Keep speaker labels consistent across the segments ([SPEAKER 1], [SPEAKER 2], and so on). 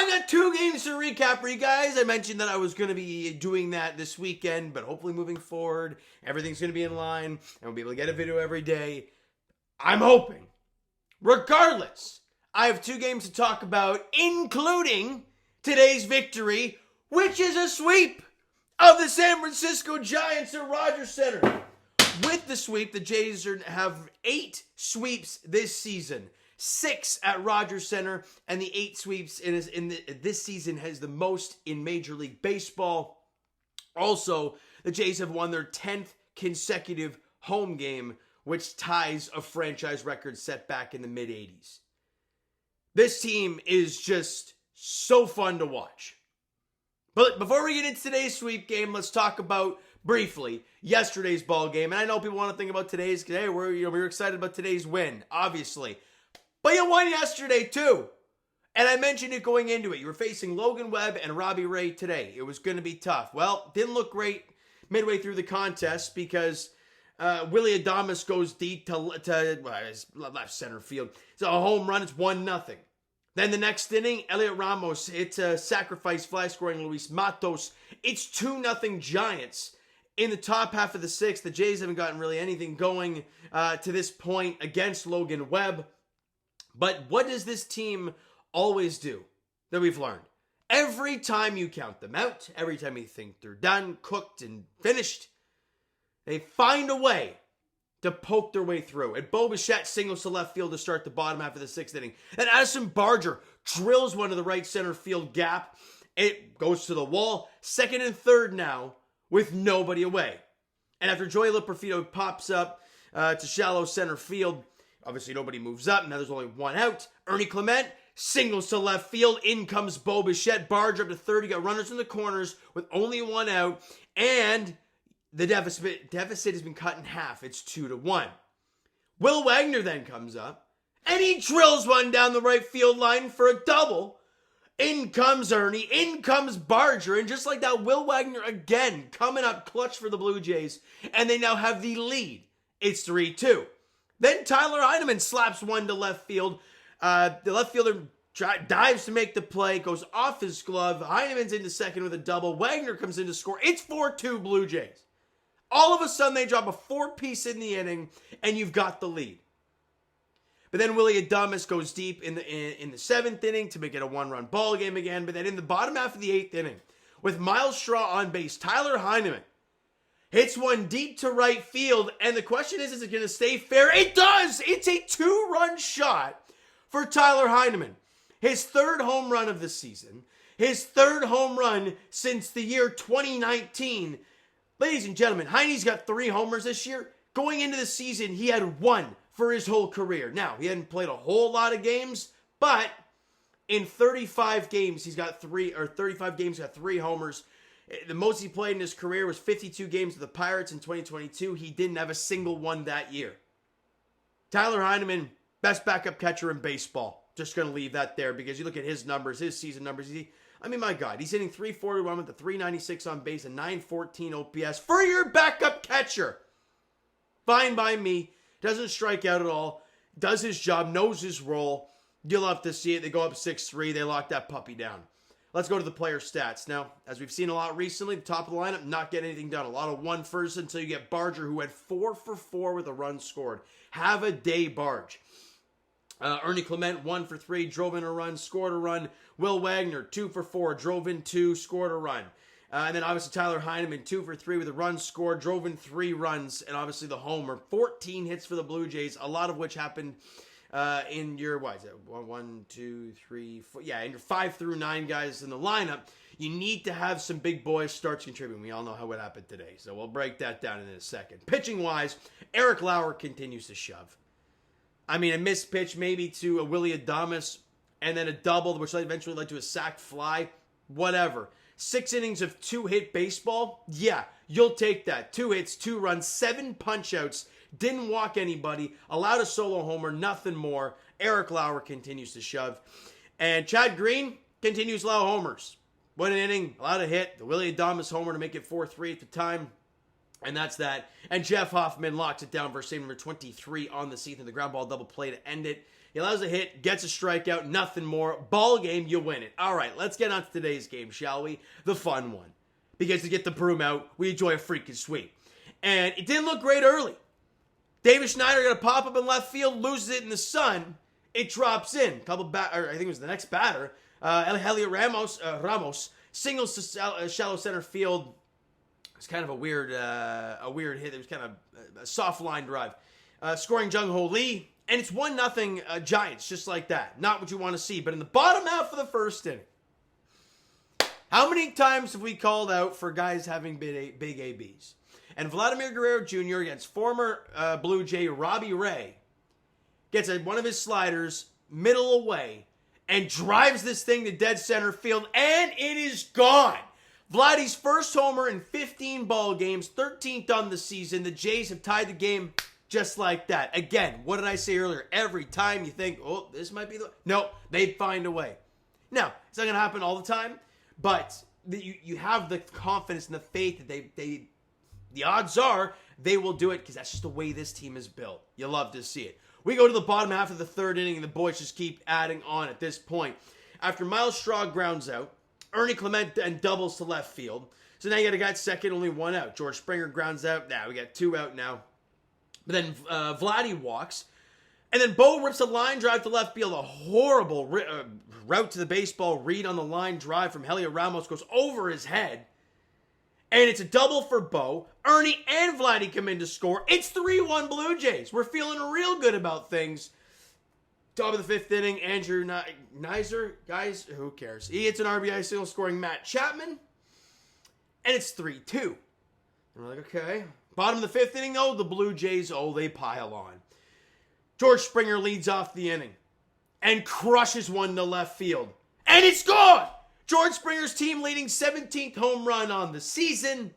[SPEAKER 1] I got 2 games to recap for you guys. I mentioned that I was going to be doing that this weekend, but hopefully moving forward, everything's going to be in line, and we'll be able to get a video every day. I'm hoping. Regardless, I have 2 games to talk about, including today's victory, which is a sweep of the San Francisco Giants at Rogers Center. With the sweep, the Jays have 8 sweeps this season. 6 at Rogers Center, and the 8 sweeps this season has the most in Major League Baseball. Also, the Jays have won their 10th consecutive home game, which ties a franchise record set back in the mid-'80s. This team is just so fun to watch. But before we get into today's sweep game, let's talk about, briefly, yesterday's ball game. And I know people want to think about today's, hey, we're excited about today's win, obviously. But you won yesterday, too. And I mentioned it going into it. You were facing Logan Webb and Robbie Ray today. It was going to be tough. Well, didn't look great midway through the contest because Willy Adames goes deep to left center field. It's a home run. It's 1-0. Then the next inning, Elliot Ramos hits a sacrifice fly, scoring Luis Matos. It's 2-0 Giants. In the top half of the 6th, the Jays haven't gotten really anything going to this point against Logan Webb. But what does this team always do that we've learned? Every time you count them out, every time you think they're done, cooked, and finished, they find a way to poke their way through. And Bo Bichette singles to left field to start the bottom half of the 6th inning. And Addison Barger drills one to the right center field gap. It goes to the wall. 2nd and 3rd now with nobody away. And after Joey Loperfido pops up to shallow center field, obviously, nobody moves up. Now there's only 1 out. Ernie Clement singles to left field. In comes Bo Bichette. Barger up to 3rd. You got runners in the corners with only 1 out. And the deficit has been cut in half. It's 2-1. Will Wagner then comes up. And he drills one down the right field line for a double. In comes Ernie. In comes Barger. And just like that, Will Wagner again coming up clutch for the Blue Jays. And they now have the lead. It's 3-2. Then Tyler Heineman slaps one to left field. The left fielder dives to make the play, goes off his glove. Heineman's into second with a double. Wagner comes in to score. It's 4-2 Blue Jays. All of a sudden, they drop a 4-piece in the inning, and you've got the lead. But then Willy Adames goes deep in the 7th inning to make it a 1-run ball game again. But then in the bottom half of the 8th inning, with Miles Straw on base, Tyler Heineman hits one deep to right field, and the question is it going to stay fair? It does! It's a 2-run shot for Tyler Heineman. His 3rd home run of the season. His 3rd home run since the year 2019. Ladies and gentlemen, Heine's got 3 homers this year. Going into the season, he had 1 for his whole career. Now, he hadn't played a whole lot of games, but in 35 games, he's got 3 homers. The most he played in his career was 52 games with the Pirates in 2022. He didn't have a single one that year. Tyler Heineman, best backup catcher in baseball. Just going to leave that there because you look at his numbers, his season numbers. My God, he's hitting .341 with a .396 on base and .914 OPS for your backup catcher. Fine by me. Doesn't strike out at all. Does his job, knows his role. You'll have to see it. They go up 6-3. They lock that puppy down. Let's go to the player stats. Now, as we've seen a lot recently, the top of the lineup, not getting anything done. A lot of 1-1s until you get Barger, who had 4 for 4 with a run scored. Have a day, Barge. Ernie Clement, 1 for 3, drove in a run, scored a run. Will Wagner, 2 for 4, drove in 2, scored a run. And then obviously Tyler Heineman, 2 for 3 with a run scored, drove in 3 runs, and obviously the homer. 14 hits for the Blue Jays, a lot of which happened in your, what is it, 1, 2, 3, 4, yeah, in your 5 through 9 guys in the lineup. You need to have some big boys start contributing. We all know how it happened today, so we'll break that down in a second. Pitching-wise, Eric Lauer continues to shove. A missed pitch maybe to a Willy Adames, and then a double, which eventually led to a sac fly. Whatever. 6 innings of 2-hit baseball? Yeah, you'll take that. 2 hits, 2 runs, 7 punch-outs. Didn't walk anybody. Allowed a solo homer, nothing more. Eric Lauer continues to shove. And Chad Green continues to allow homers. 1 inning, allowed a hit. The Willy Adames homer to make it 4-3 at the time. And that's that. And Jeff Hoffman locks it down for save number 23 on the season. The ground ball double play to end it. He allows a hit, gets a strikeout, nothing more. Ball game, you win it. All right, let's get on to today's game, shall we? The fun one. Because to get the broom out, we enjoy a freaking sweep. And it didn't look great early. David Schneider got a pop-up in left field, loses it in the sun. It drops in. I think it was the next batter. Eleuterio Ramos singles to shallow center field. It's kind of a weird hit. It was kind of a soft line drive. Scoring Jung Ho Lee. And it's 1-0 Giants, just like that. Not what you want to see. But in the bottom half of the first inning, how many times have we called out for guys having big ABs? And Vladimir Guerrero Jr. against former Blue Jay Robbie Ray gets one of his sliders middle away and drives this thing to dead center field, and it is gone. Vladdy's first homer in 15 ball games, 13th on the season. The Jays have tied the game just like that. Again, what did I say earlier? Every time you think, oh, this might be the... No, they find a way. Now, it's not going to happen all the time, but you have the confidence and the faith that the odds are they will do it because that's just the way this team is built. You love to see it. We go to the bottom half of the third inning, and the boys just keep adding on at this point. After Miles Straw grounds out, Ernie Clement and doubles to left field. So now you got a guy at second, only one out. George Springer grounds out. Now we got 2 out now. But then Vladdy walks. And then Bo rips a line drive to left field. A horrible route to the baseball read on the line drive from Eleuterio Ramos goes over his head. And it's a double for Bo. Ernie and Vladdy come in to score. It's 3-1 Blue Jays. We're feeling real good about things. Top of the fifth inning, Andrew Nizer, guys, who cares? He hits an RBI single scoring Matt Chapman. And it's 3-2. And we're like, okay. Bottom of the fifth inning, though, the Blue Jays, they pile on. George Springer leads off the inning and crushes one to left field. And it's gone! George Springer's team leading 17th home run on the season.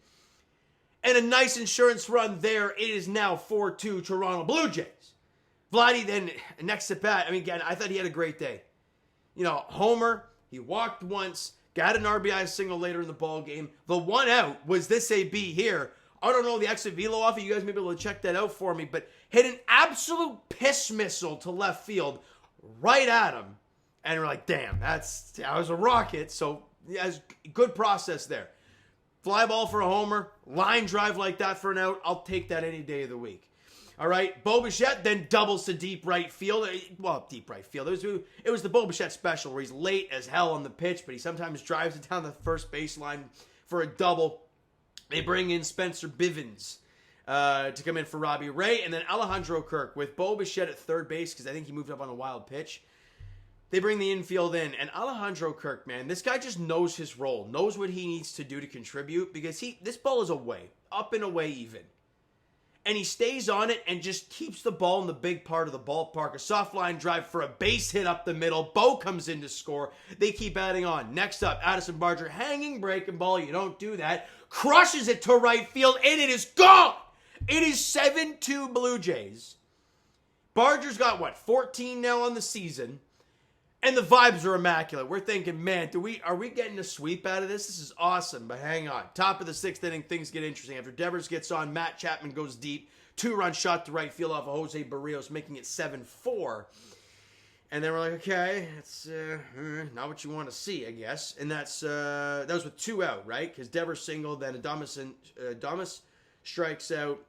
[SPEAKER 1] And a nice insurance run there. It is now 4-2 Toronto Blue Jays. Vladdy then, next at bat, again, I thought he had a great day. Homer, he walked once, got an RBI single later in the ball game. The one out was this AB here. I don't know the exit velo off it. You guys may be able to check that out for me. But hit an absolute piss missile to left field right at him. And we're like, damn, that was a rocket. So, yeah, good process there. Fly ball for a homer. Line drive like that for an out. I'll take that any day of the week. All right, Bo Bichette then doubles to deep right field. Well, deep right field. It was the Bo Bichette special where he's late as hell on the pitch, but he sometimes drives it down the first baseline for a double. They bring in Spencer Bivens to come in for Robbie Ray, and then Alejandro Kirk with Bo Bichette at third base because I think he moved up on a wild pitch. They bring the infield in, and Alejandro Kirk, man, this guy just knows his role, knows what he needs to do to contribute because this ball is away, up and away even. And he stays on it and just keeps the ball in the big part of the ballpark. A soft line drive for a base hit up the middle. Bo comes in to score. They keep adding on. Next up, Addison Barger, hanging breaking ball. You don't do that. Crushes it to right field, and it is gone. It is 7-2 Blue Jays. Barger's got, 14 now on the season. And the vibes are immaculate. We're thinking, man, are we getting a sweep out of this? This is awesome, but hang on. Top of the sixth inning, things get interesting. After Devers gets on, Matt Chapman goes deep. 2-run shot to right field off of Jose Barrios, making it 7-4. And then we're like, okay, it's not what you want to see, I guess. And that was with 2 out, right? Because Devers singled, then Adames strikes out,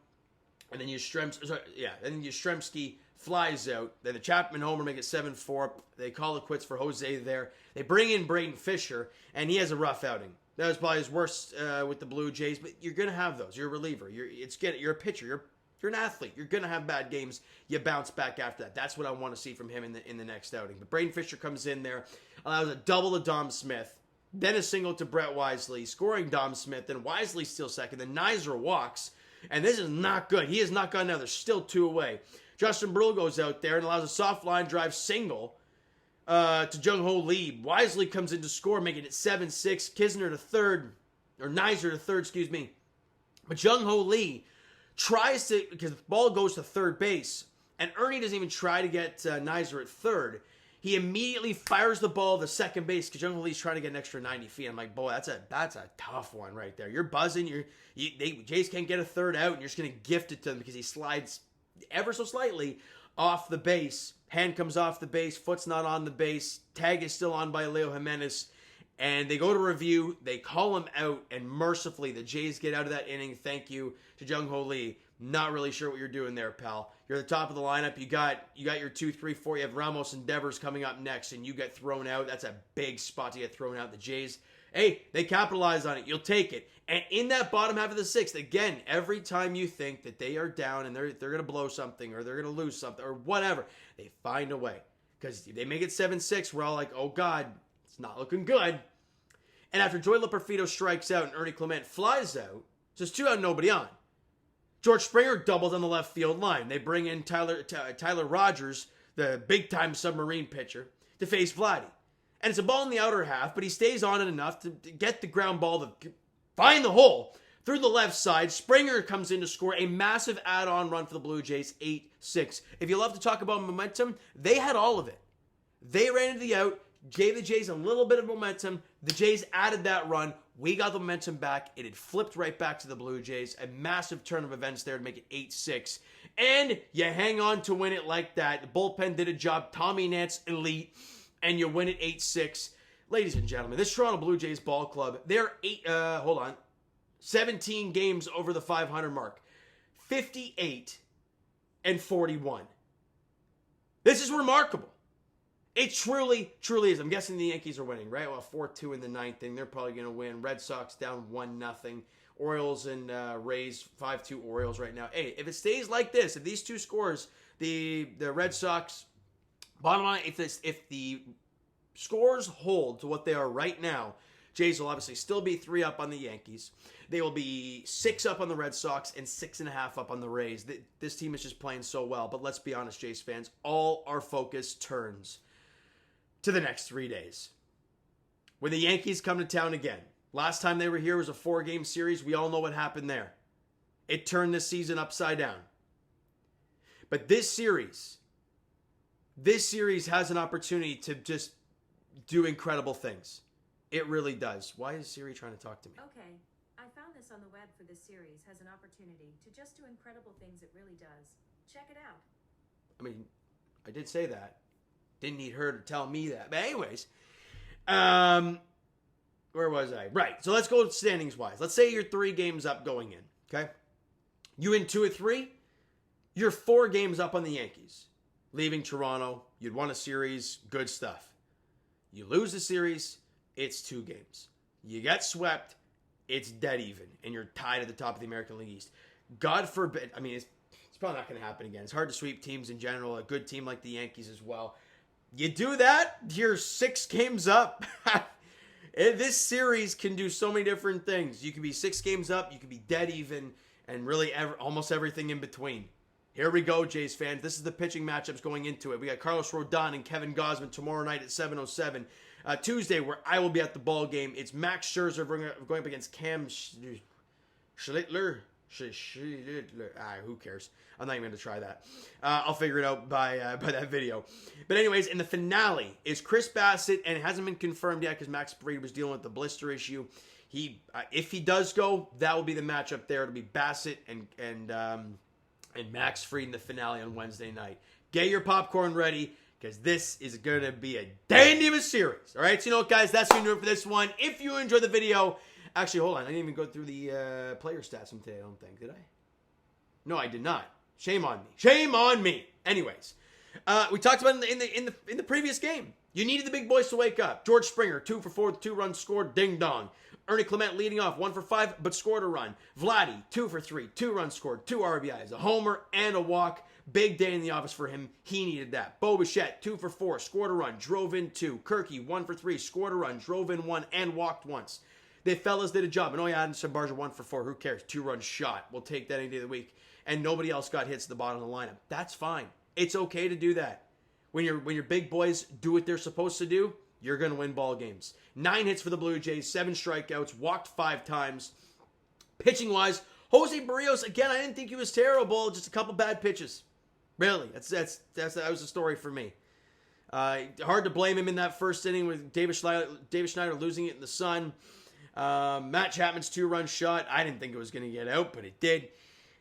[SPEAKER 1] and then Yastrzemski flies out. Then the Chapman homer make it 7-4. They call it quits for Jose there. They bring in Braden Fisher, and he has a rough outing. That was probably his worst with the Blue Jays, but you're going to have those. You're a reliever. You're a pitcher. You're an athlete. You're going to have bad games. You bounce back after that. That's what I want to see from him in the next outing. But Braden Fisher comes in there, allows a double to Dom Smith, then a single to Brett Wisely, scoring Dom Smith, then Wisely still second, then Nizer walks, and this is not good. He has not gone now. There's still 2 away. Justin Brill goes out there and allows a soft line drive single to Jung Ho Lee. Wisely comes in to score, making it 7-6. Nizer to third, excuse me. But Jung Ho Lee tries to, because the ball goes to third base, and Ernie doesn't even try to get Nizer at third. He immediately fires the ball to second base because Jung Ho Lee's trying to get an extra 90 feet. I'm like, boy, that's a tough one right there. You're buzzing. Jays can't get a third out, and you're just going to gift it to him because he slides ever so slightly off the base, hand comes off the base, foot's not on the base, tag is still on by Leo Jimenez, and they go to review, they call him out, and mercifully the Jays get out of that inning. Thank you to Jung Ho Lee. Not really sure what you're doing there, pal. You're the top of the lineup. You got your 2, 3, 4. You have Ramos and Devers coming up next, and you get thrown out. That's a big spot to get thrown out. The Jays, hey, they capitalize on it. You'll take it. And in that bottom half of the sixth, again, every time you think that they are down and they're going to blow something or they're going to lose something or whatever, they find a way. Because they make it 7-6, we're all like, oh, God, it's not looking good. And after Joey Loperfido strikes out and Ernie Clement flies out, so it's 2 out, nobody on. George Springer doubles on the left field line. They bring in Tyler Rogers, the big-time submarine pitcher, to face Vladdy. And it's a ball in the outer half, but he stays on it enough to get the ground ball to find the hole through the left side. Springer comes in to score a massive add-on run for the Blue Jays, 8-6. If you love to talk about momentum, they had all of it. They ran into the out, gave the Jays a little bit of momentum. The Jays added that run. We got the momentum back. It had flipped right back to the Blue Jays. A massive turn of events there to make it 8-6. And you hang on to win it like that. The bullpen did a job. Tommy Nance, elite. And you win it 8-6. Ladies and gentlemen, this Toronto Blue Jays ball club, they're 17 games over the 500 mark. 58-41. This is remarkable. It truly, truly is. I'm guessing the Yankees are winning, right? Well, 4-2 in the ninth inning. They're probably going to win. Red Sox down 1-0. Orioles and Rays 5-2 Orioles right now. Hey, if it stays like this, if these two scores, the Red Sox, bottom line, if the scores hold to what they are right now, Jays will obviously still be 3 up on the Yankees. They will be 6 up on the Red Sox and 6.5 up on the Rays. This team is just playing so well. But let's be honest, Jays fans, all our focus turns to the next 3 days, when the Yankees come to town again. Last time they were here was a 4-game series. We all know what happened there. It turned this season upside down. But this series has an opportunity to just do incredible things. It really does. Why is Siri trying to talk to me?
[SPEAKER 2] Okay, I found this on the web for this series has an opportunity to just do incredible things. It really does. Check it out.
[SPEAKER 1] I mean, I did say that. Didn't need her to tell me that. But anyways, where was I? Right. So let's go standings wise. Let's say you're 3 games up going in. Okay. You win 2 of 3. You're 4 games up on the Yankees. Leaving Toronto. You'd won a series. Good stuff. You lose the series. It's 2 games. You get swept. It's dead even. And you're tied at the top of the American League East. God forbid. I mean, it's probably not going to happen again. It's hard to sweep teams in general. A good team like the Yankees as well. You do that, you're 6 games up. This series can do so many different things. You can be 6 games up, you can be dead even, and really almost everything in between. Here we go, Jays fans. This is the pitching matchups going into it. We got Carlos Rodon and Kevin Gausman tomorrow night at 7:07. Tuesday, where I will be at the ball game, it's Max Scherzer going up against Cam Schlittler. Who cares? I'm not even going to try that. I'll figure it out by that video. But anyways, in the finale is Chris Bassett, and it hasn't been confirmed yet because Max Breed was dealing with the blister issue. If he does go, that will be the matchup there. It'll be Bassett and Max Fried in the finale on Wednesday night. Get your popcorn ready, because this is going to be a dandy of a series. All right, so you know what, guys? That's going to do it for this one. If you enjoyed the video, actually, hold on. I didn't even go through the player stats from today, I don't think. Did I? No, I did not. Shame on me. Shame on me. Anyways, we talked about it in the previous game. You needed the big boys to wake up. George Springer, 2 for 4, 2 runs scored, ding dong. Ernie Clement leading off, 1 for 5, but scored a run. Vladdy, 2 for 3, 2 runs scored, 2 RBIs, a homer and a walk. Big day in the office for him. He needed that. Bo Bichette, 2 for 4, scored a run, drove in 2. Kirky, 1 for 3, scored a run, drove in 1, and walked once. The fellas did a job. And Adam Barja, 1 for 4. Who cares? 2-run shot. We'll take that any day of the week. And nobody else got hits at the bottom of the lineup. That's fine. It's okay to do that. When your big boys do what they're supposed to do, you're going to win ball games. 9 hits for the Blue Jays, 7 strikeouts, walked 5 times. Pitching-wise, Jose Barrios, again, I didn't think he was terrible. Just a couple bad pitches. Really. That was the story for me. Hard to blame him in that first inning with David Schneider losing it in the sun. Matt Chapman's 2-run shot. I didn't think it was going to get out, but it did.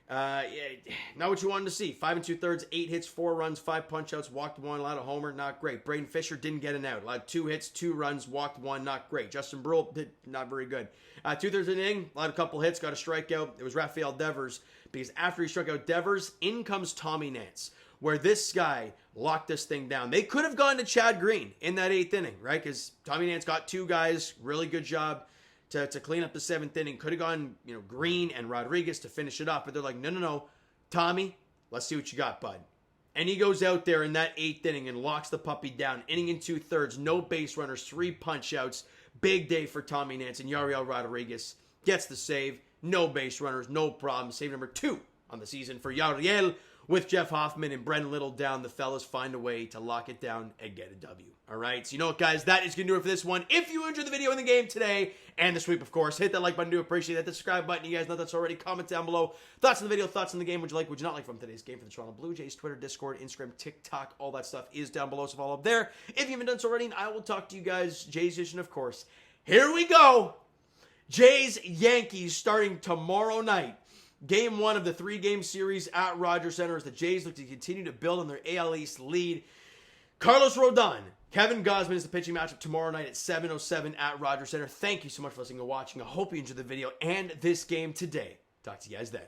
[SPEAKER 1] Not what you wanted to see. 5 2/3, 8 hits, 4 runs, 5 punch-outs, walked 1, allowed a homer, not great. Braden Fisher didn't get an out. Allowed 2 hits, 2 runs, walked 1, not great. Justin Brule did not very good. 2/3 inning, allowed a couple hits, got a strikeout. It was Rafael Devers, because after he struck out Devers, in comes Tommy Nance, where this guy locked this thing down. They could have gone to Chad Green in that 8th inning, right? Because Tommy Nance got 2 guys, really good job to clean up the 7th inning. Could have gone, Green and Rodriguez to finish it off, but they're like, no, Tommy, let's see what you got, bud. And he goes out there in that 8th inning and locks the puppy down. Inning and 2/3, no base runners, 3 punch-outs. Big day for Tommy Nance, and Yariel Rodriguez gets the save. No base runners, no problem. Save number 2 on the season for Yariel. With Jeff Hoffman and Brendan Little down, the fellas find a way to lock it down and get a W. All right, so you know what, guys? That is going to do it for this one. If you enjoyed the video in the game today, and the sweep, of course, hit that like button. Do appreciate that. The subscribe button, you guys know that's already. Comment down below. Thoughts on the video, thoughts on the game. Would you like, would you not like from today's game for the Toronto Blue Jays? Twitter, Discord, Instagram, TikTok, all that stuff is down below, so follow up there. If you haven't done so already, I will talk to you guys, Jays edition, of course. Here we go. Jays Yankees starting tomorrow night. Game 1 of the 3-game series at Rogers Center as the Jays look to continue to build on their AL East lead. Carlos Rodon, Kevin Gausman is the pitching matchup tomorrow night at 7:07 at Rogers Center. Thank you so much for listening and watching. I hope you enjoyed the video and this game today. Talk to you guys then.